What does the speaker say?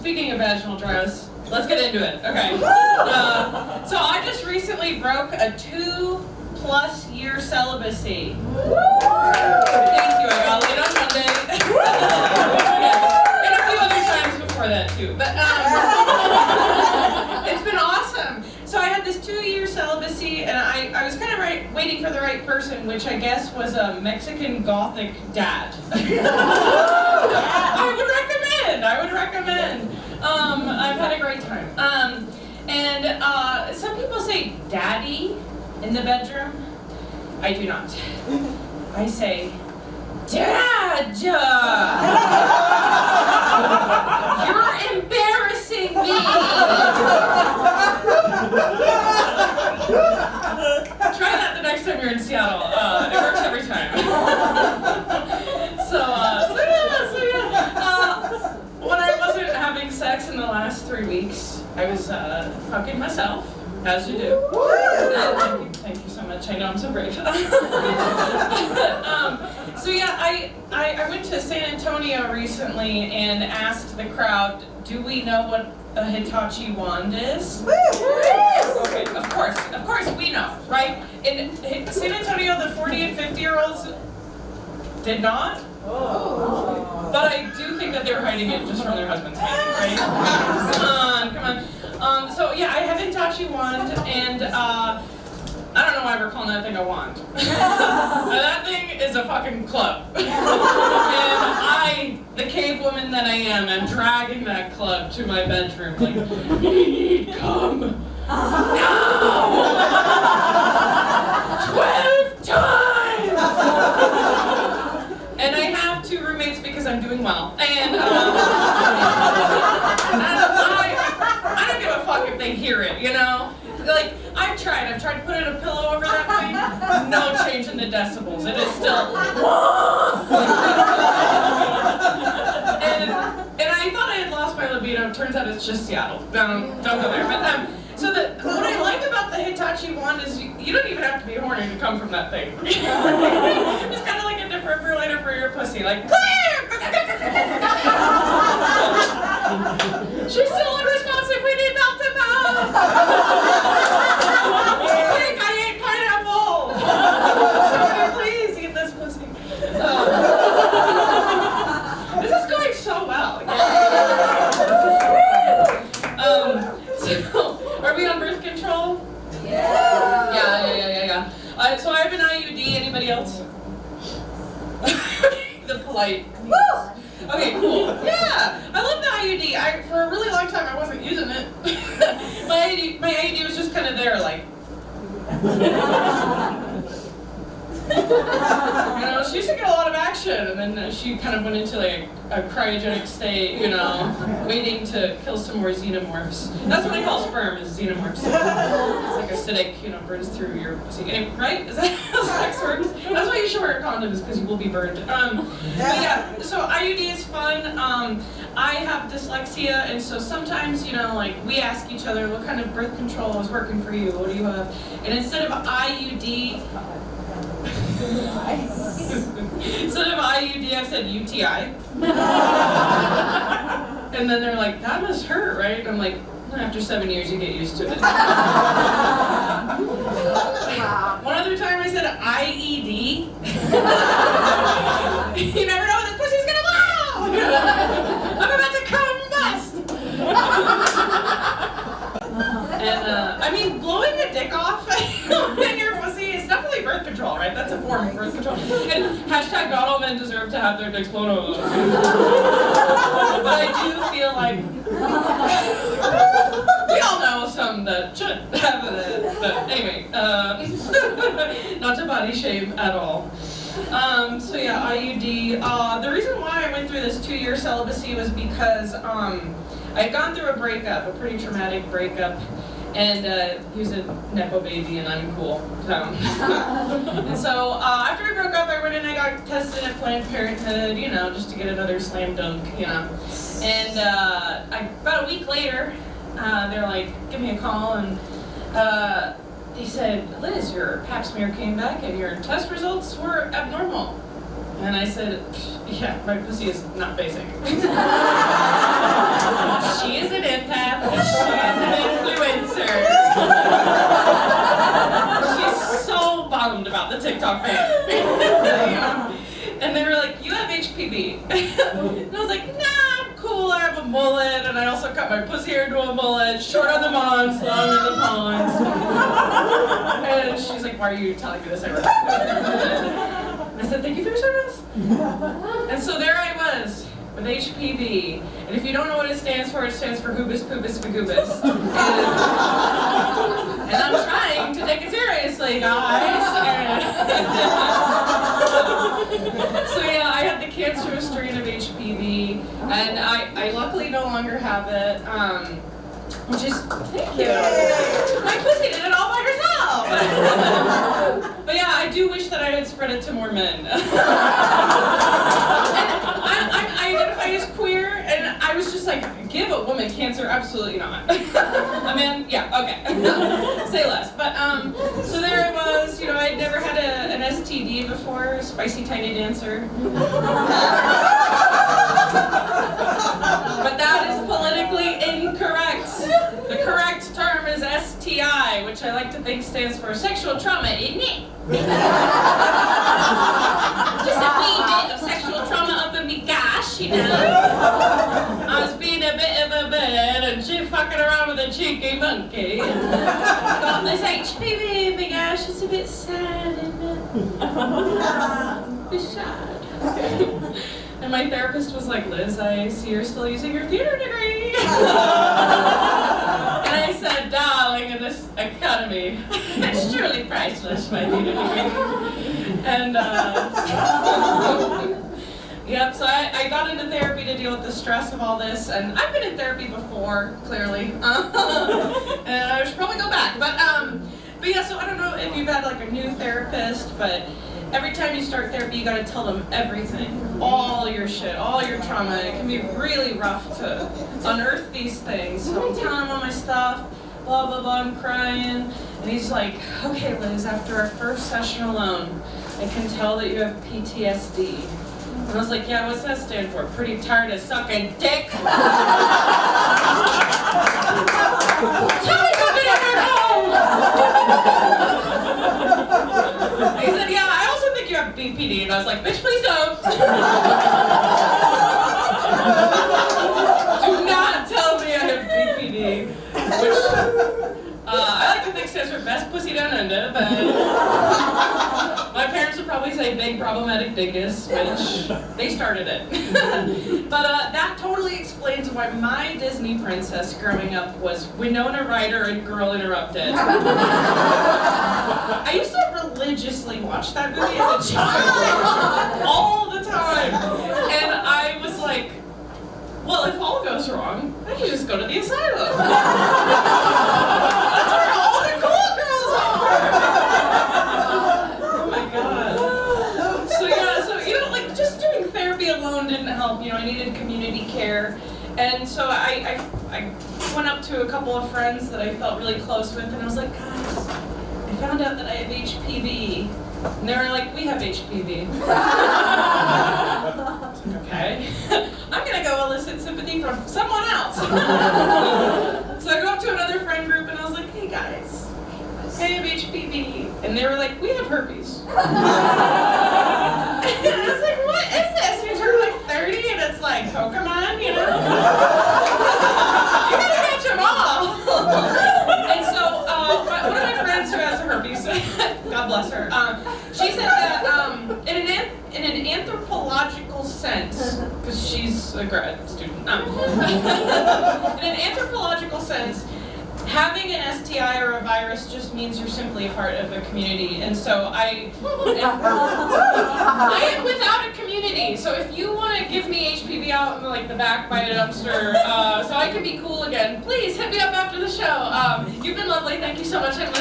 speaking of vaginal dress, let's get into it. Okay. So I just recently broke a 2+ year celibacy. Thank you. I got laid on Monday. Yeah. And a few other times before that too. But it's been awesome. So I had this 2-year celibacy, and I was kind of waiting for the right person, which I guess was a Mexican Gothic dad. I would recommend. I've had a great time. And some people say daddy in the bedroom. I do not. I say dad. You're embarrassing me. Try that the next time you're in Seattle. It works every time. So yeah. When I wasn't having sex in the last 3 weeks, I was fucking myself, as you do. Thank you so much. I know I'm so brave. So yeah, I went to San Antonio recently and asked the crowd, do we know what a Hitachi wand is? Okay, of course we know, right? In San Antonio, the 40 and 50-year-olds did not. But I do think that they were hiding it just from their husbands, right? Come on. So yeah, I have a Hitachi wand, and I don't know why we're calling that thing a wand. That thing is a fucking club. And I, the cave woman that I am dragging that club to my bedroom like, come now! 12 times! And I have 2 roommates because I'm doing well. And I don't give a fuck if they hear it, you know? Like, I've tried to put in a pillow over that thing. No change in the decibels. It is still. And I thought I had lost my libido. Turns out it's just Seattle. Don't go there. But so what I like about the Hitachi wand is you don't even have to be horny to come from that thing. It's kind of like a defibrillator for your pussy. Like, she's still unresponsive. We need Meltamel. I ate pineapple. Somebody please eat this pussy. This is going so well. So, are we on birth control? Yeah. So I have an IUD. Anybody else? The polite. Okay, cool. Yeah, I love the IUD. For a really long time, I wasn't using it. My IUD was just kind of there, like. You know, she used to get a lot of action, and then she kind of went into like a cryogenic state, you know, waiting to kill some more xenomorphs. That's what I call sperm, is xenomorphs. It's like acidic, you know, burns through your pussy. Right? Is that how sex works? That's why you should wear a condom, is because you will be burned. But yeah, so IUD is fun. I have dyslexia, and so sometimes, you know, like, we ask each other, what kind of birth control is working for you? What do you have? And instead of IUD, I've said UTI. And then they're like, that must hurt, right? And I'm like, after 7 years you get used to it. One other time I said IED. You never know when this pussy's gonna blow! I'm about to combust! And I mean, blowing a dick off in your pussy is definitely birth control, right? That's a form of birth control. And hashtag not all men deserve to have their dicks blown off. But I do feel like we all know some that should have it. But anyway, not to body shame at all. So yeah, IUD. The reason why I went through this 2-year celibacy was because I'd gone through a breakup, a pretty traumatic breakup. And he was a Nepo baby, and I'm cool. And so after we broke up, I went and I got tested at Planned Parenthood, you know, just to get another slam dunk, you know. And about a week later, they're like, give me a call, and he said, Liz, your pap smear came back, and your test results were abnormal. And I said, yeah, my pussy is not basic. She is an empath. She is an influencer. She's so bummed about the TikTok ban. And they were like, you have HPV. And I was like, nah, I'm cool. I have a mullet, and I also cut my pussy hair into a mullet, short on the mons, long on the pons. And she's like, why are you telling me this? I said, thank you for your service. And so there I was with HPV. And if you don't know what it stands for Hubus Pubis Vagubus. And I'm trying to take it seriously, guys. So yeah, I had the cancerous strain of HPV, and I luckily no longer have it. Which is, thank you. My pussy did it all by herself. But yeah, I do wish that I had spread it to more men. And I identify as queer, and I was just like, give a woman cancer? Absolutely not. A man? Yeah, okay. Say less. But so there I was. You know, I'd never had an STD before. Spicy tiny dancer. But that is politically incorrect. The correct term is STI, which I like to think stands for sexual trauma, isn't it? Just a wee bit of sexual trauma up in me gosh, you know. I was being a bit of a bird and she fucking around with a cheeky monkey. Got this HPV in me gosh, it's a bit sad, isn't it? It's sad. And my therapist was like, Liz, I see you're still using your theater degree. And I said, darling, in this economy, it's truly priceless, my theater degree. And, yep, so I got into therapy to deal with the stress of all this, and I've been in therapy before, clearly. And I should probably go back. But yeah, so I don't know if you've had like a new therapist, but every time you start therapy, you gotta tell them everything. All your shit, all your trauma. It can be really rough to unearth these things. So I'm telling him all my stuff, blah, blah, blah, I'm crying. And he's like, okay, Liz, after our first session alone, I can tell that you have PTSD. And I was like, yeah, what's that stand for? Pretty tired of sucking dick? Tell me something I don't know! He said, yeah, I also think you have BPD. And I was like, bitch, please don't. Do not tell me I have BPD. Which, I like to think stands for best pussy down under, but my parents would probably say big problematic dingus, which they started it. But that totally explains why my Disney princess growing up was Winona Ryder and Girl Interrupted. I used to religiously watch that movie as a child, all the time. And I was like, well, if all goes wrong, I can just go to the asylum. That's where all the cool girls are. Oh my god. So yeah, so you know, like just doing therapy alone didn't help. You know, I needed community care, and so I went up to a couple of friends that I felt really close with, and I was like, guys, I found out that I have HPV. And they were like, we have HPV. Okay. I'm gonna go elicit sympathy from someone else. So I go up to another friend group and I was like, hey guys, I have HPV. And they were like, we have herpes. And I was like, what is this? You turn like 30 and it's like Pokemon, you know? You gotta catch them all. And so one of my friends who has herpes, God bless her, she said that in an anthropological sense, because she's a grad student, in an anthropological sense, having an STI or a virus just means you're simply a part of a community. And so I am without a community. So if you want to give me HPV out in like the back by a dumpster, so I can be cool again, please hit me up after the show. You've been lovely. Thank you so much. I'm